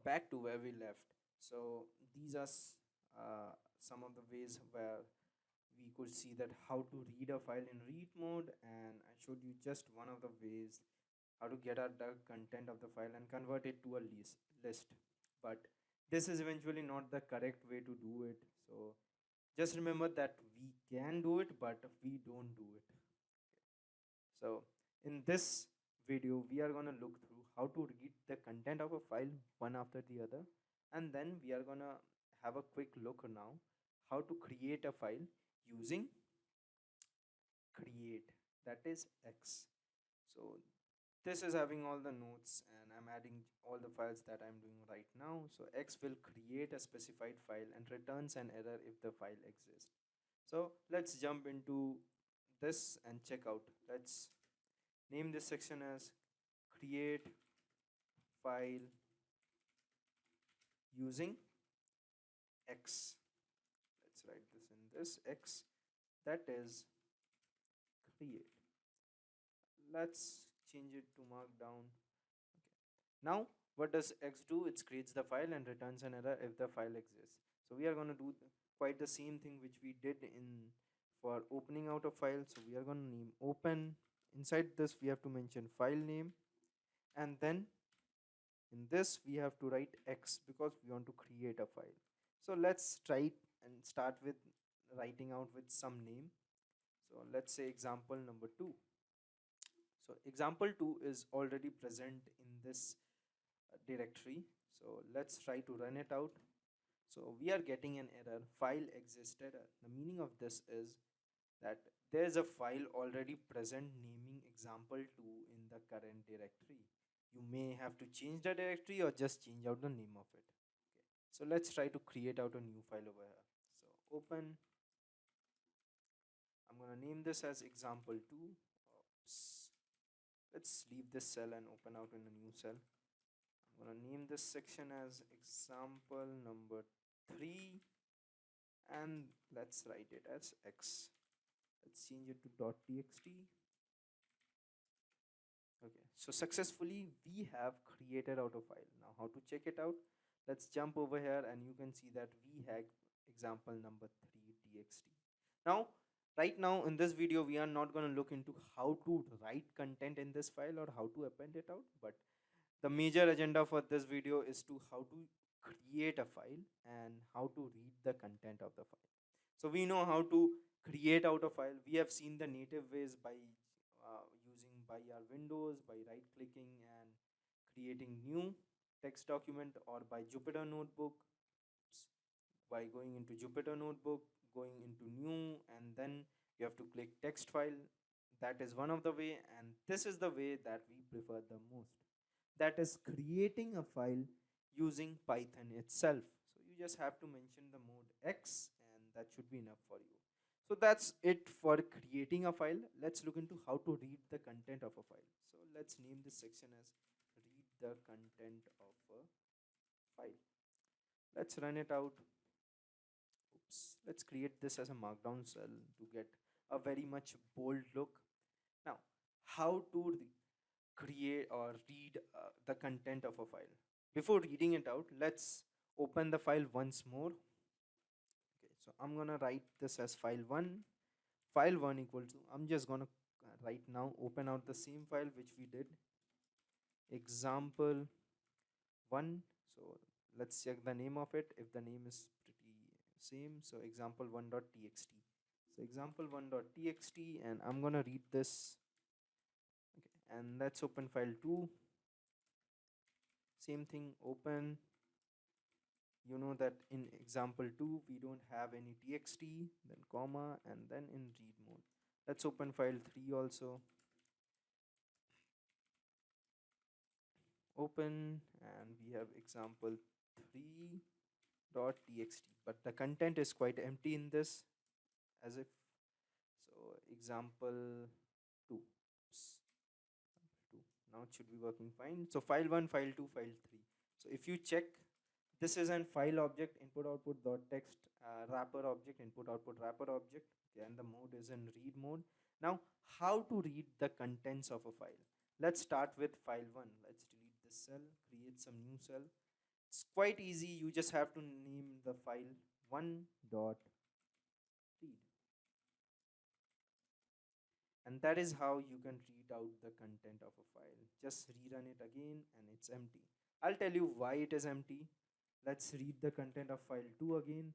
back to where we left. So these are some of the ways where we could see that how to read a file in read mode, and I showed you just one of the ways how to get at the content of the file and convert it to a list. But this is eventually not the correct way to do it. So just remember that we can do it, but we don't do it. So in this video, we are going to look through how to read the content of a file one after the other. And then we are going to have a quick look now how to create a file using create, that is X. So this is having all the notes and I'm adding all the files that I'm doing right now. So X will create a specified file and returns an error if the file exists. So let's jump into this and check out. Let's name this section as create file using X. Let's write this in this X, that is create. Let's change it to markdown. Okay. Now what does X do? It creates the file and returns an error if the file exists. So we are going to do quite the same thing which we did in for opening out a file. So we are going to name open. Inside this we have to mention file name, and then in this we have to write X because we want to create a file. So let's try and start with writing out with some name. So let's say example number 2. So example 2 is already present in this directory. So let's try to run it out. So we are getting an error, file exists error. The meaning of this is that there is a file already present naming example2 in the current directory. You may have to change the directory or just change out the name of it. Okay. So let's try to create out a new file over here. So open, I'm going to name this as example2. Oops. Let's leave this cell and open out in a new cell. I'm going to name this section as example number 3, and let's write it as X. Let's change it to .txt. Okay, so successfully we have created out a file. Now how to check it out? Let's jump over here and you can see that we have example number 3 txt. Now right now in this video we are not going to look into how to write content in this file or how to append it out, but the major agenda for this video is to how to create a file and how to read the content of the file. So we know how to create out a file. We have seen the native ways by using by our windows, by right clicking and creating new text document, or by Jupyter notebook, by going into Jupyter notebook, going into new, and then you have to click text file. That is one of the way, and this is the way that we prefer the most, that is creating a file using Python itself. So you just have to mention the mode X and that should be enough for you. So that's it for creating a file. Let's look into how to read the content of a file. So let's name this section as read the content of a file. Let's run it out. Oops. Let's create this as a markdown cell to get a very much bold look. Now, how to create or read the content of a file. Before reading it out, let's open the file once more. Okay, so I'm gonna write this as file1. File1 equals to, I'm just gonna right now open out the same file which we did, example1. So let's check the name of it if the name is pretty same. So example1.txt. So example1.txt, and I'm gonna read this. Okay, and let's open file 2. Same thing, open. You know that in example 2 we don't have any txt, then comma, and then in read mode. Let's open file 3 also. Open, and we have example 3.txt, but the content is quite empty in this, as if so. Example 2. Oops. 2. Now it should be working fine. So file 1, file 2, file 3. So if you check, this is an file object input output dot text wrapper object input output wrapper object. Okay, and the mode is in read mode. Now how to read the contents of a file? Let's start with file 1. Let's delete this cell, create some new cell, It's quite easy. You just have to name the file one.read, and that is how you can read out the content of a file. Just rerun it again and it's empty. I'll tell you why it is empty. Let's read the content of file 2 again.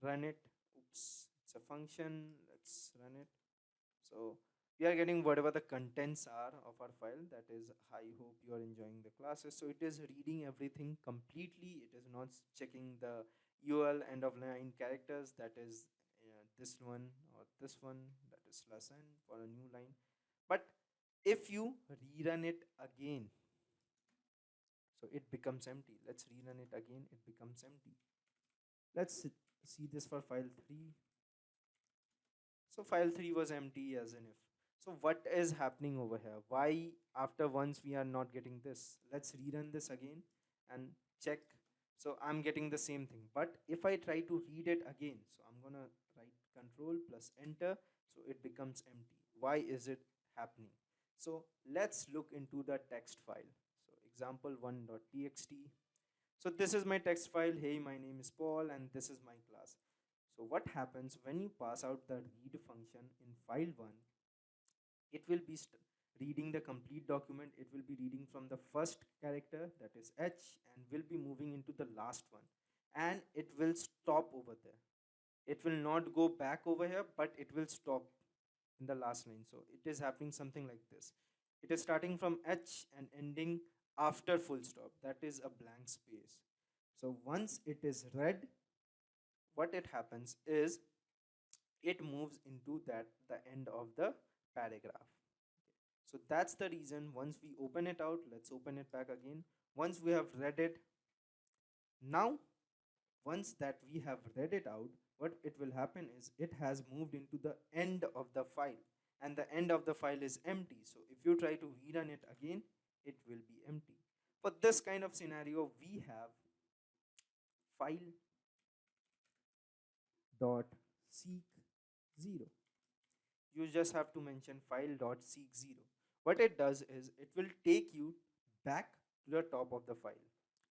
Run it. Oops, it's a function. Let's run it. So we are getting whatever the contents are of our file. That is, I hope you are enjoying the classes. So it is reading everything completely. It is not checking the UL end of line characters. That is this one or this one. That is slash n for a new line. But if you rerun it again, so it becomes empty. Let's rerun it again. It becomes empty. Let's see this for file 3. So file 3 was empty as in if. So what is happening over here? Why after once we are not getting this? Let's rerun this again and check. So I'm getting the same thing. But if I try to read it again, so I'm gonna write control plus enter, so it becomes empty. Why is it happening? So let's look into the text file. So example1.txt. So this is my text file. Hey, my name is Paul and this is my class. So what happens when you pass out the read function in file 1? It will be reading the complete document. It will be reading from the first character, that is H, and will be moving into the last one. And it will stop over there. It will not go back over here, but it will stop in the last line. So it is happening something like this. It is starting from H and ending after full stop. That is a blank space. So once it is read, what it happens is it moves into that the end of the paragraph. So that's the reason once we open it out, let's open it back again. Once we have read it, now once that we have read it out, what it will happen is it has moved into the end of the file, and the end of the file is empty. So if you try to rerun it again, it will be empty. For this kind of scenario, we have file dot seek 0. You just have to mention file dot seek 0. What it does is it will take you back to the top of the file.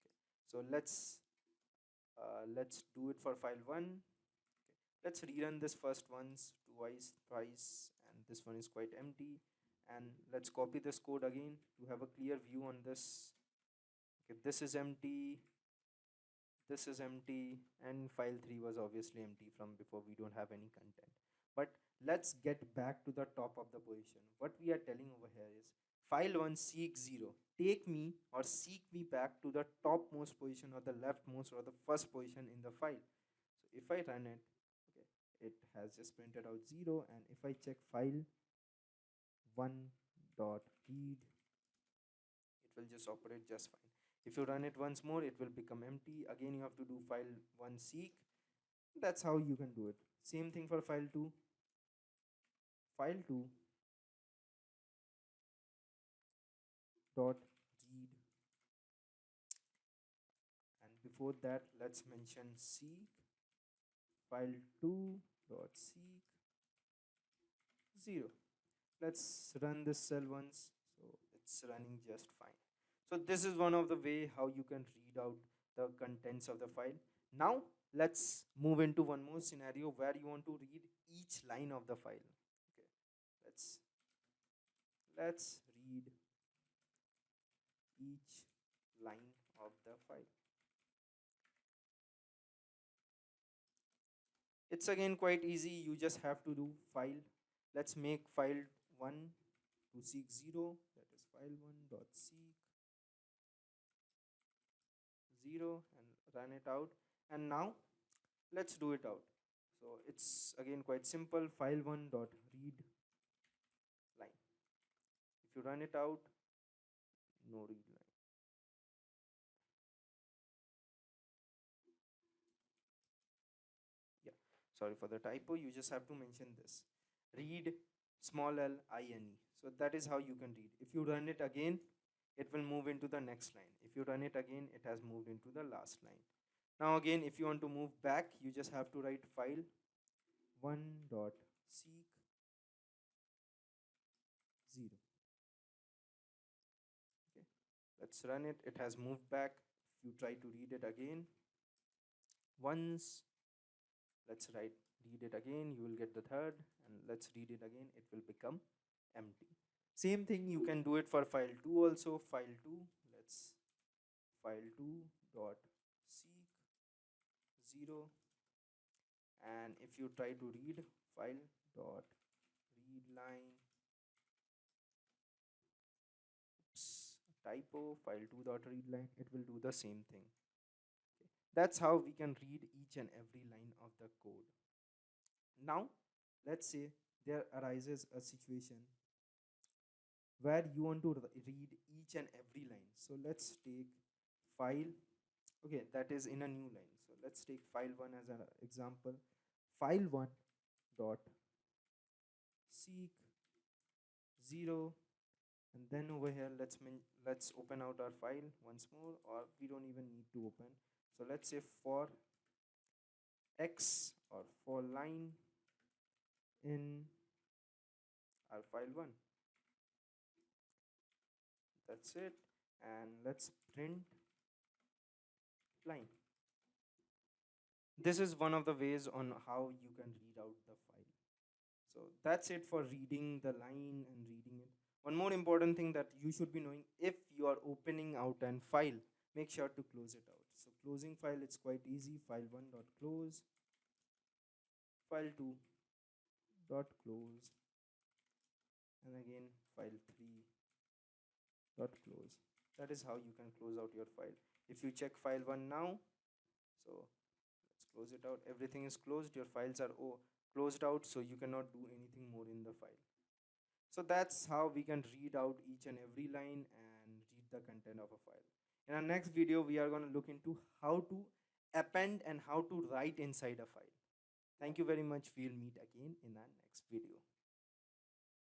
Okay. So let's do it for file 1. Okay. Let's rerun this first once, twice, thrice, and this one is quite empty. And let's copy this code again to have a clear view on this. Okay, this is empty, this is empty, and file 3 was obviously empty from before. We don't have any content. But let's get back to the top of the position. What we are telling over here is file 1 seek 0, take me or seek me back to the topmost position or the leftmost or the first position in the file. So if I run it, okay, it has just printed out 0. And if I check file 1.read, it will just operate just fine. If you run it once more, it will become empty. Again, you have to do file 1 seek. That's how you can do it. Same thing for file 2. File 2 dot read, and before that let's mention seek file 2 dot seek 0. Let's run this cell once. So it's running just fine. So this is one of the way how you can read out the contents of the file. Now let's move into one more scenario where you want to read each line of the file. Okay, let's read each line of the file. It's again quite easy. You just have to do file. Let's make file 1 to seek 0. That is file 1 dot seek 0 and run it out. And now let's do it out. So it's again quite simple. File 1 dot read line. If you run it out, no read line. Yeah, sorry for the typo. You just have to mention this. Read small l I n e. So that is how you can read. If you run it again, it will move into the next line. If you run it again, it has moved into the last line. Now again, if you want to move back, you just have to write file 1 dot seek 0. Okay, let's run it. It has moved back. If you try to read it again once, let's write read it again, you will get the third, and let's read it again, it will become empty. Same thing you can do it for file 2 also. File 2, let's file 2 dot seek 0, and if you try to read file dot read line, oops, typo, file 2 dot read line, it will do the same thing. That's how we can read each and every line of the code. Now let's say there arises a situation where you want to read each and every line. So let's take file, okay, that is in a new line. So let's take file 1 as an example. File 1 dot seek 0, and then over here let's open out our file once more, or we don't even need to open. So let's say for x, or for line in our file 1, that's it, and let's print line. This is one of the ways on how you can read out the file. So that's it for reading the line and reading it. One more important thing that you should be knowing: if you are opening out an file, make sure to close it out. So closing file, it's quite easy. File 1 dot close, file 2 dot close, and again file 3 dot close. That is how you can close out your file. If you check file 1 now, so let's close it out, everything is closed, your files are closed out, so you cannot do anything more in the file. So that's how we can read out each and every line and read the content of a file. In our next video, we are going to look into how to append and how to write inside a file. Thank you very much. We'll meet again in our next video.